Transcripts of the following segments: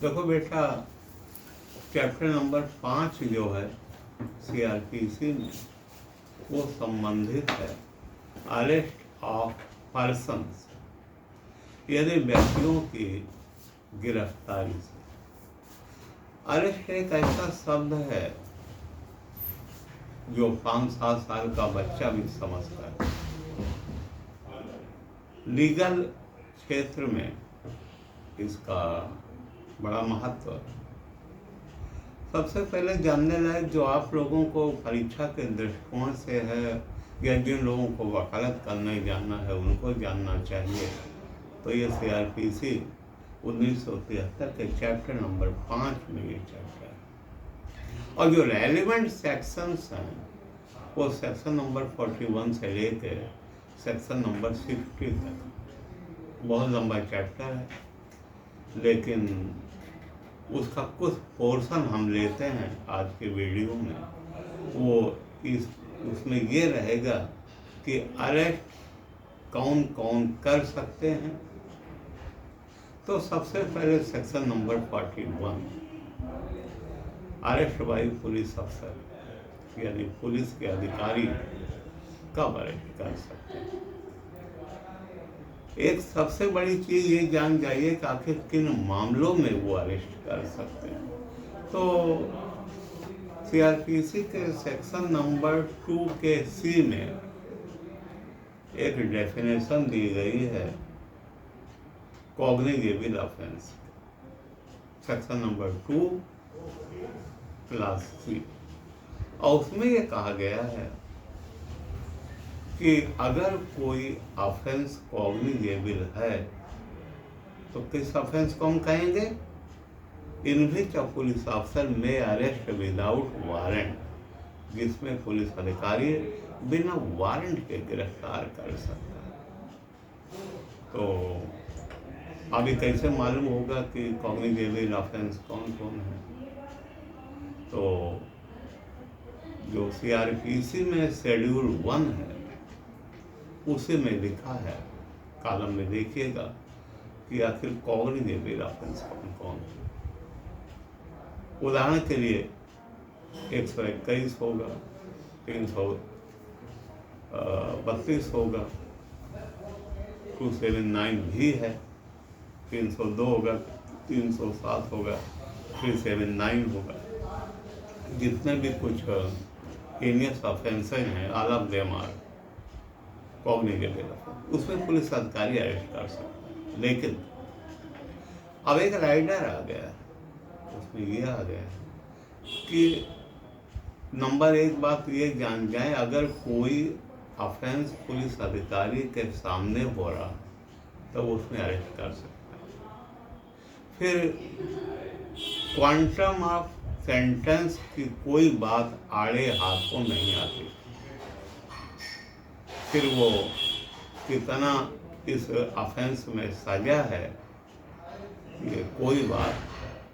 देखो बेटा, chapter number 5 जो है सीआरपीसी में, वो संबंधित है अरेस्ट ऑफ पर्सन्स, यानी व्यक्तियों की गिरफ्तारी से। अरेस्ट एक ऐसा शब्द है जो 5-7 साल का बच्चा भी समझता है। लीगल क्षेत्र में इसका बड़ा महत्व है। सबसे पहले जानने लायक जो आप लोगों को परीक्षा के दृष्टिकोण से है, या जिन लोगों को वकालत करने जाना है उनको जानना चाहिए, तो ये सीआरपीसी 1973 के चैप्टर नंबर 5 में ये चैप्टर है। और जो रेलिवेंट सेक्शंस हैं वो सेक्शन नंबर 41 से लेके सेक्शन नंबर 60 तक। बहुत लंबा चैप्टर है, लेकिन उसका कुछ पोर्शन हम लेते हैं आज के वीडियो में। वो उसमें ये रहेगा कि अरेस्ट कौन कौन कर सकते हैं। तो सबसे पहले section number 41, arrest by police अफसर, यानी पुलिस के अधिकारी कब अरेस्ट कर सकते हैं। एक सबसे बड़ी चीज ये जान जाइए कि आखिर किन मामलों में वो अरेस्ट कर सकते हैं। तो सीआरपीसी के सेक्शन नंबर 2 के सी में एक डेफिनेशन दी गई है cognizable offence, section number 2 class C. और उसमें ये कहा गया है कि अगर कोई ऑफेंस कॉग्निजेबल है तो किस ऑफेंस को हम कहेंगे? इन विच अ पुलिस ऑफिसर में अरेस्ट विदाउट वारंट, जिसमें पुलिस अधिकारी बिना वारंट के गिरफ्तार कर सकता है। तो अभी कैसे मालूम होगा कि कॉग्निजेबल ऑफेंस कौन कौन है? तो जो सीआरपीसी में शेड्यूल 1 है उसी में लिखा है, कॉलम में देखिएगा कि आखिर कॉग्निजेबल ऑफेंस कौन कौन है। उदाहरण के लिए 121 होगा, 332 होगा, 279 भी है, 302 होगा, 307 होगा, 379 होगा। जितने भी कुछ हीनियस ऑफेंसेज हैं, all of them are cognizable offence, उसमें पुलिस अधिकारी अरेस्ट कर सकता है। लेकिन अब एक राइडर आ गया है, उसमें ये आ गया है कि नंबर 1 बात ये जान जाए, अगर कोई ऑफेंस पुलिस अधिकारी के सामने हो रहा तो वो उसमें अरेस्ट कर सकता है। फिर क्वांटम ऑफ सेंटेंस की कोई बात आड़े हाथों नहीं आती। फिर वो कितना इस ऑफेंस में सजा है ये कोई बात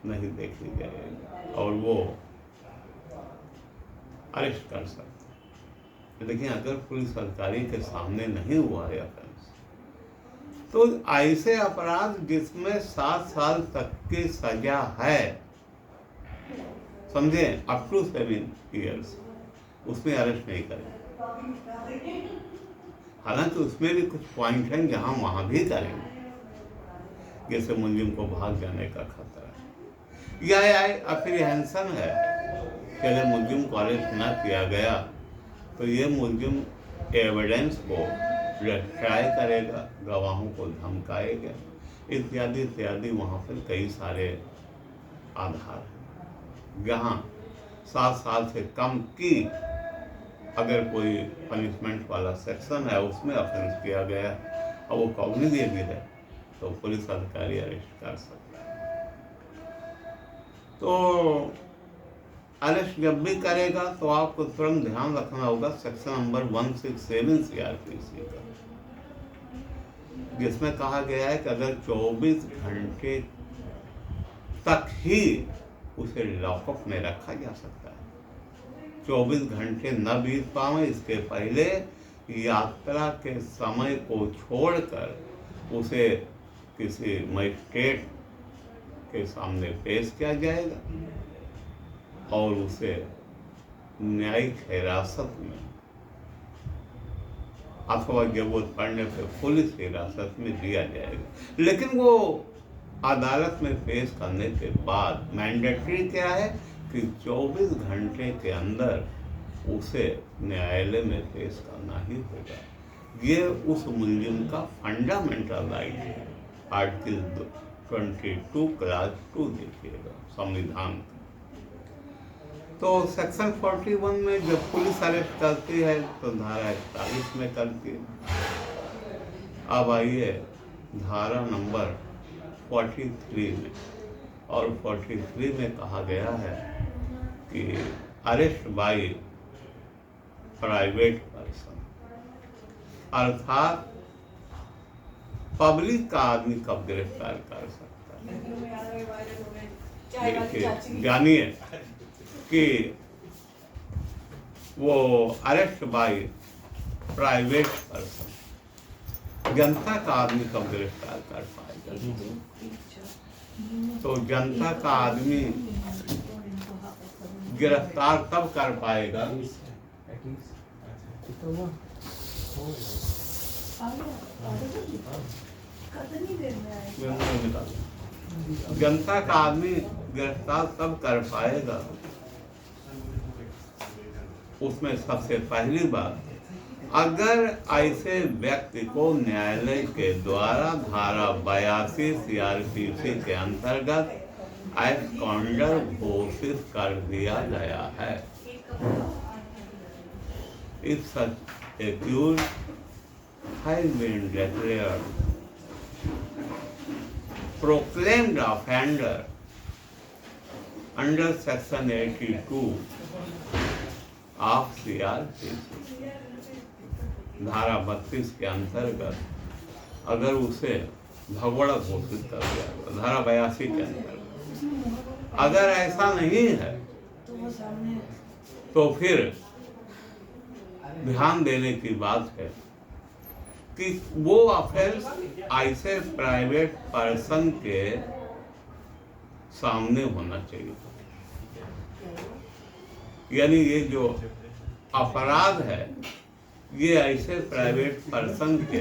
नहीं देखी जाएगी और वो अरेस्ट कर सकते हैं। लेकिन अगर पुलिस अधिकारी के सामने नहीं हुआ है ऑफेंस, तो ऐसे अपराध जिसमें 7 साल तक की सजा है, समझे, अप टू 7 ईयर्स, उसमें अरेस्ट नहीं करेंगे। हालांकि उसमें भी कुछ पॉइंट हैं जहां वहां भी करेंगे, जैसे मुलजिम को भाग जाने का खतरा है, या अप्रीहेंशन है कि अगर मुलजिम को अरेस्ट न किया गया तो ये मुलजिम एविडेंस को ट्राई करेगा, गवाहों को धमकाएगा, इत्यादि इत्यादि। वहाँ पर कई सारे आधार हैं जहाँ 7 साल से कम की अगर कोई पनिशमेंट वाला सेक्शन है उसमें ऑफेंस किया गया और वो कॉग्निजेबल है तो पुलिस अधिकारी अरेस्ट कर सकता है। तो अरेस्ट जब भी करेगा तो आपको तुरंत ध्यान रखना होगा सेक्शन नंबर 167 सीआरपीसी का, जिसमें कहा गया है कि अगर 24 घंटे तक ही उसे लॉकअप में रखा जा सकता है। 24 घंटे न बीत पाए इसके पहले यात्रा के समय को छोड़कर उसे किसी मजिस्ट्रेट के सामने पेश किया जाएगा और उसे न्यायिक हिरासत में अथवा जरूरत पड़ने पर पुलिस हिरासत में दिया जाएगा। लेकिन वो अदालत में पेश करने के बाद मैंडेटरी क्या है कि 24 घंटे के अंदर उसे न्यायालय में पेश करना ही होगा। ये उस मुलजिम का फंडामेंटल राइट है। आर्टिकल 22 क्लास 2 देखिएगा संविधान का। तो सेक्शन 41 में जब पुलिस अरेस्ट करती है तो धारा 41 में करती है। अब आइए धारा नंबर 43 में, और 43 में कहा गया है कि अरेस्ट बाय प्राइवेट पर्सन, अर्थात पब्लिक का आदमी कब गिरफ्तार कर सकता है। देखिए जानिए कि वो अरेस्ट बाय प्राइवेट पर्सन, जनता का आदमी कब गिरफ्तार कर पाएगा। तो जनता का आदमी गिरफ्तार तब कर पाएगा जनता का आदमी गिरफ्तार तब कर पाएगा, उसमें सबसे पहली बात, अगर ऐसे व्यक्ति को न्यायालय के द्वारा धारा 82 CRPC के अंतर्गत एब्सकॉन्डर घोषित कर दिया गया है। If such accused has been declared proclaimed offender under section 82 of CRPC, धारा 32 के अंतर्गत अगर उसे भगोड़ा घोषित कर दिया, धारा 82 के अंतर्गत अगर ऐसा नहीं है तो फिर ध्यान देने की बात है कि वो ऑफेंस ऐसे प्राइवेट पर्सन के सामने होना चाहिए। यानी ये जो अपराध है ये ऐसे प्राइवेट पर्सन के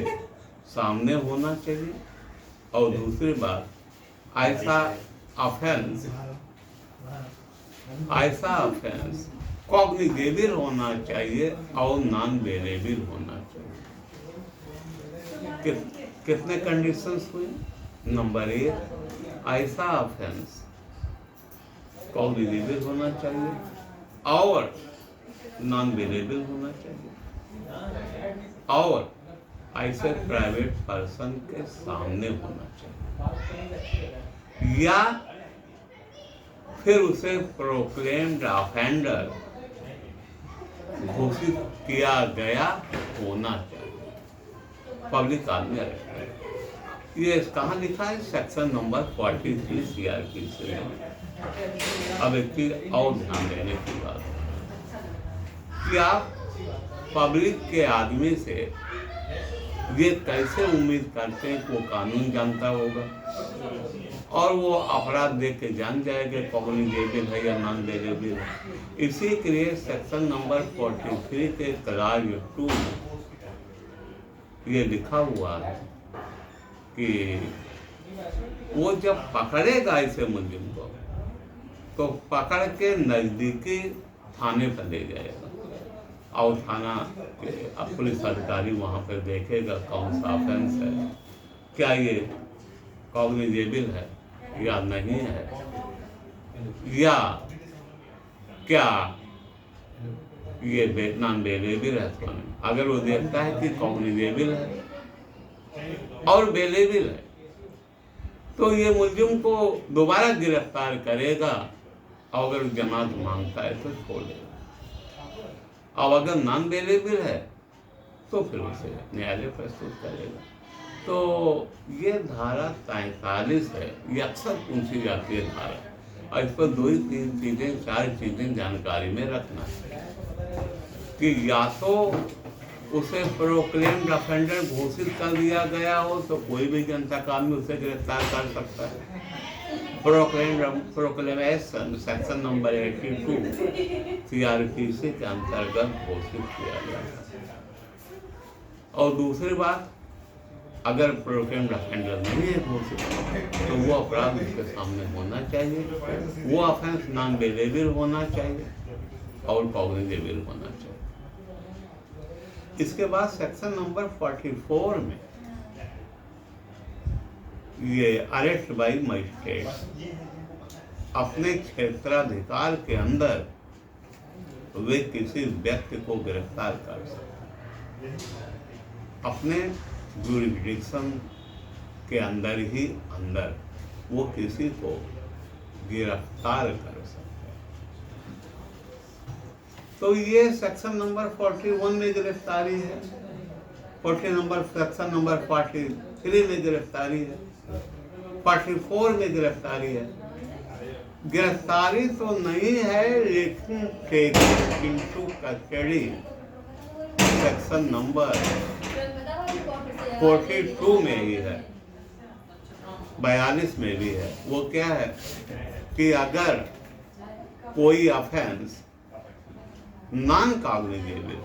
सामने होना चाहिए। और दूसरी बात, ऐसा ऑफेंस कॉग्निजेबल होना चाहिए और नॉन वेलेबल होना चाहिए। कितने कंडीशंस हुए। नंबर 1, ऐसा ऑफेंस कॉग्निजेबल होना चाहिए और नॉन वेलेबल होना चाहिए और ऐसे प्राइवेट पर्सन के सामने होना चाहिए, या फिर उसे प्रोक्लेम्ड ऑफेंडर घोषित किया गया होना चाहिए। पब्लिक आदमी अरेस्ट, ये कहाँ लिखा है, सेक्शन नंबर 43 CRPC में। अब एक चीज और ध्यान देने की बात कि आप पब्लिक के आदमी से ये कैसे उम्मीद करते हैं कि वो कानून जानता होगा और वो अपराध देख के जान जाएगा कॉग्निजेबल है या नॉन वेलेबल है। इसी के लिए सेक्शन नंबर 43 के क्लास 2 में ये लिखा हुआ है कि वो जब पकड़ेगा ऐसे मुलजिम को तो पकड़ के नजदीकी थाने पर ले जाएगा और थाना के पुलिस अधिकारी वहाँ पर देखेगा कौन सा ऑफेंस है, क्या ये कॉग्निजेबल है या नहीं है, या क्या ये नॉन वेलेबल है। तो अगर वो देखता है कि कॉग्निजेबल है और वेलेबल है तो ये मुलजिम को दोबारा गिरफ्तार करेगा और अगर जमानत मांगता है तो छोड़ेगा, और अगर नॉन वेलेबल है तो फिर उसे न्यायालय प्रस्तुत करेगा। तो ये धारा 43 है, ये अक्सर पूछी जाती है धारा, और इस पर 2-3 चीज़ें 4 चीज़ें जानकारी में रखना चाहिए कि या तो उसे प्रोक्लेम्ड ऑफेंडर घोषित कर दिया गया हो तो कोई भी जनता का आदमी उसे गिरफ्तार कर सकता है, प्रोक्लेमेशन सेक्शन नंबर 82 CRPC के अंतर्गत घोषित किया जाता है। और दूसरी बात, अगर प्रोक्लेम्ड ऑफेंडर नहीं है घोषित तो वो अपराध उसके सामने होना चाहिए, वो ऑफेंस नॉन बेलेबल होना चाहिए और कॉग्निजेबल होना चाहिए। इसके बाद सेक्शन नंबर 44 में ये अरेस्ट बाई मजिस्ट्रेट अपने क्षेत्राधिकार के अंदर वे किसी व्यक्ति को गिरफ्तार कर सकते हैं, अपने जुरिडिक्शन के अंदर ही अंदर वो किसी को गिरफ्तार कर सकते हैं। तो ये सेक्शन नंबर 41 में गिरफ्तारी है, सेक्शन नंबर 43 में गिरफ्तारी है, 44 में गिरफ्तारी है। गिरफ्तारी तो नहीं है, लेकिन taking into custody section number 42 में ही है, 42 में भी है। वो क्या है कि अगर कोई ऑफेंस नॉन कॉग्निजेबल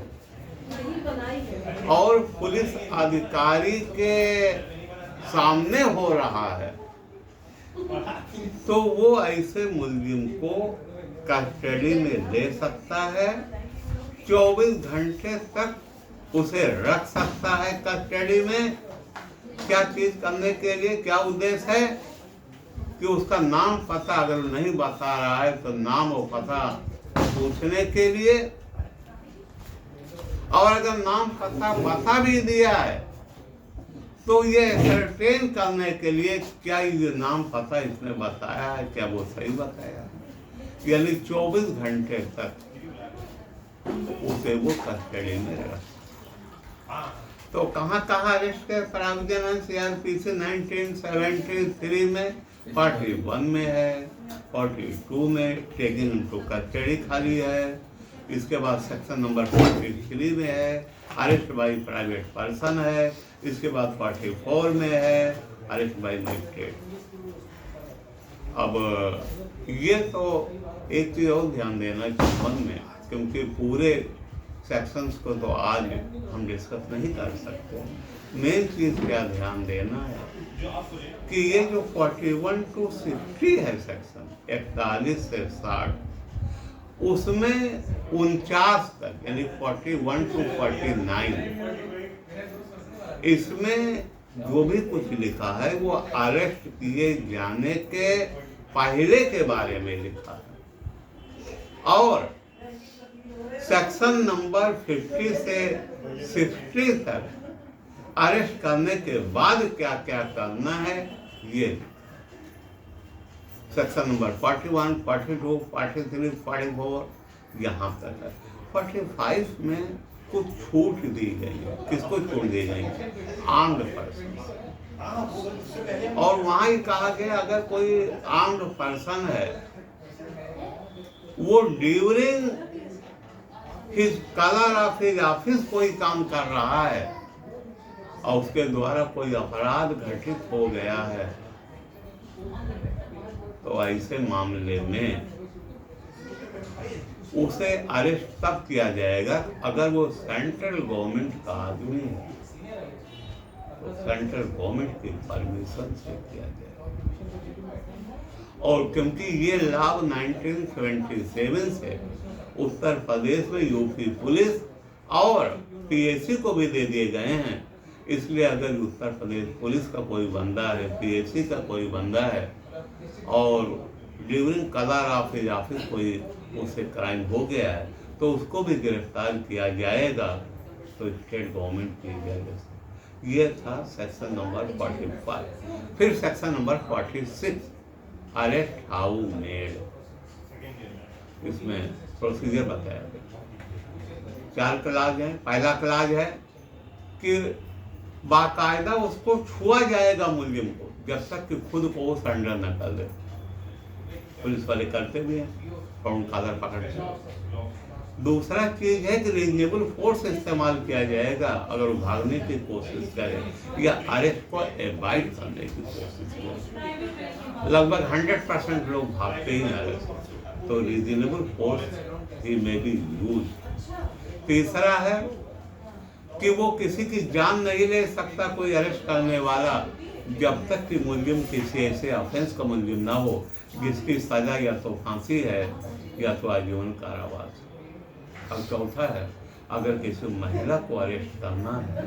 और पुलिस अधिकारी के सामने हो रहा है तो वो ऐसे मुलजिम को कस्टडी में ले सकता है, 24 घंटे तक उसे रख सकता है कस्टडी में। क्या चीज करने के लिए, क्या उद्देश्य है कि उसका नाम पता अगर नहीं बता रहा है तो नाम और पता पूछने के लिए, और अगर नाम पता बता भी दिया है तो ये सर्टेन करने के लिए क्या ये नाम पता इसने बताया है, क्या वो सही बताया, यानी 24 घंटे तक उसे वो कस्टडी में रख। तो कहाँ अरेस्ट के प्रावधान CRPC 1973 में 41 में है, 42 में टेकिंग इनटू कस्टडी खाली है। इसके बाद सेक्शन नंबर 43 में है, अरेस्ट बाई प्राइवेट पर्सन है। इसके बाद 44 में है, अरेस्ट बाई मजिस्ट्रेट। अब ये तो एक चीज और ध्यान देना संबंध में, क्योंकि पूरे सेक्शंस को तो आज हम डिस्कस नहीं कर सकते। मेन चीज क्या ध्यान देना है कि ये जो 41 to 60 है सेक्शन 41 से 60, उसमें 49 तक यानी 41 to 49 इसमें जो भी कुछ लिखा है वो अरेस्ट किए जाने के पहले के बारे में लिखा है, और सेक्शन नंबर 50 से 60 तक अरेस्ट करने के बाद क्या क्या करना है ये सेक्शन नंबर 41, 42, 43, 44 यहाँ तक है। 45 में कुछ छूट दी गई है। किसको छूट दी गई? Armed person. और वहाँ ही कहा गया अगर कोई आर्म्ड पर्सन है वो during his colour of his office कोई काम कर रहा है और उसके द्वारा कोई अपराध घटित हो गया है तो ऐसे मामले में उसे अरेस्ट तब किया जाएगा अगर वो सेंट्रल गवर्नमेंट का आदमी है तो सेंट्रल गवर्नमेंट की परमिशन से किया जाएगा। और क्योंकि ये लाभ 1977 से उत्तर प्रदेश में यूपी पुलिस और पीएससी को भी दे दिए गए हैं, इसलिए अगर उत्तर प्रदेश पुलिस का कोई बंदा है, पीएससी का कोई बंदा है और during colour of his office कोई उससे क्राइम हो गया है तो उसको भी गिरफ्तार किया जाएगा तो स्टेट गवर्नमेंट की इजाजत से। ये था सेक्शन नंबर 45। फिर section number 46 arrest how made, इसमें प्रोसीजर बताया गया। 4 क्लास है। पहला क्लास है कि बाकायदा उसको छुआ जाएगा मुलजिम को जब तक कि खुद को वो सरेंडर न कर दे। पुलिस वाले करते भी हैं और उनका आधार पकड़ते हैं। दूसरा चीज है कि रीजनेबल फोर्स इस्तेमाल किया जाएगा अगर वो भागने की कोशिश करे या अरेस्ट को एवॉइड करने की कोशिश करे। लगभग 100% लोग भागते ही अरेस्ट, तो रीजनेबल फोर्स ही में बी यूज। तीसरा है कि वो किसी की जान नहीं ले सकता कोई अरेस्ट करने वाला जब तक कि मुलजिम किसी ऐसे ऑफेंस का मुलजिम ना हो जिसकी सजा या तो फांसी है या तो आजीवन कारावास। अब चौथा है, अगर किसी महिला को अरेस्ट करना है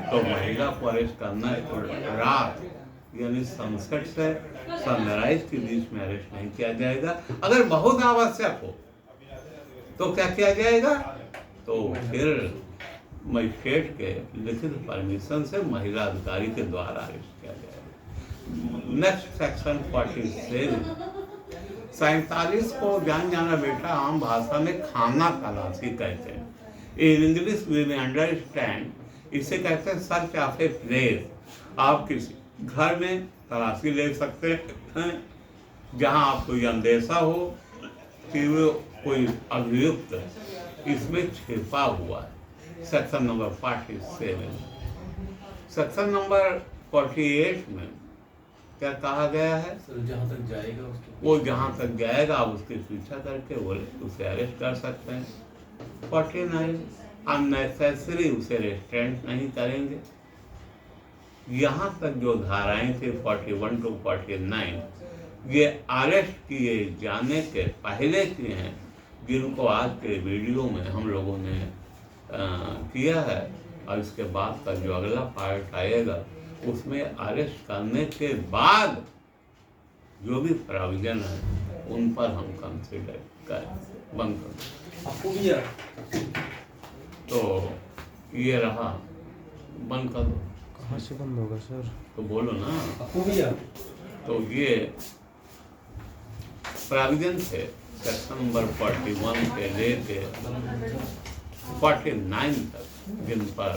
तो महिला को अरेस्ट करना है तो रात यानी सनसेट से सनराइज के बीच में अरेस्ट नहीं किया जाएगा। अगर बहुत आवश्यक हो तो क्या किया जाएगा, तो फिर मजिस्ट्रेट के लिखित परमिशन से महिला अधिकारी के द्वारा अरेस्ट किया जाएगा। नेक्स्ट सेक्शन 47 को जान जाना बेटा आम भाषा में खाना तलाशी कहते हैं। इन इंग्लिश वी में अंडरस्टैंड, इसे कहते हैं सर्च ऑफ ए प्लेस। आप किसी घर में तलाशी ले सकते हैं जहां आपको ये अंदेशा हो कि वो कोई अभियुक्त इसमें छिपा हुआ है। Section number 47। सेक्शन नंबर 48 में क्या कहा गया है, जहाँ तक जाएगा वो जहाँ तक जाएगा आप उसकी पीछा करके उसे अरेस्ट कर सकते हैं। 49 अननेसेसरी उसे रेस्ट्रेंट नहीं करेंगे। यहाँ तक जो धाराएं थी 41 to 49 ये अरेस्ट किए जाने के पहले की हैं, जिनको आज के वीडियो में हम लोगों ने किया है। और इसके बाद का जो अगला पार्ट आएगा उसमें अरेस्ट करने के बाद जो भी प्रोविजन है उन पर हम कंसिडर करें। बंद कर तो ये रहा, बंद कर दो। कहाँ से बंद होगा सर? तो बोलो ना। तो ये प्रोविजन थे सेक्शन नंबर 41 के लेके 49 तक, जिन पर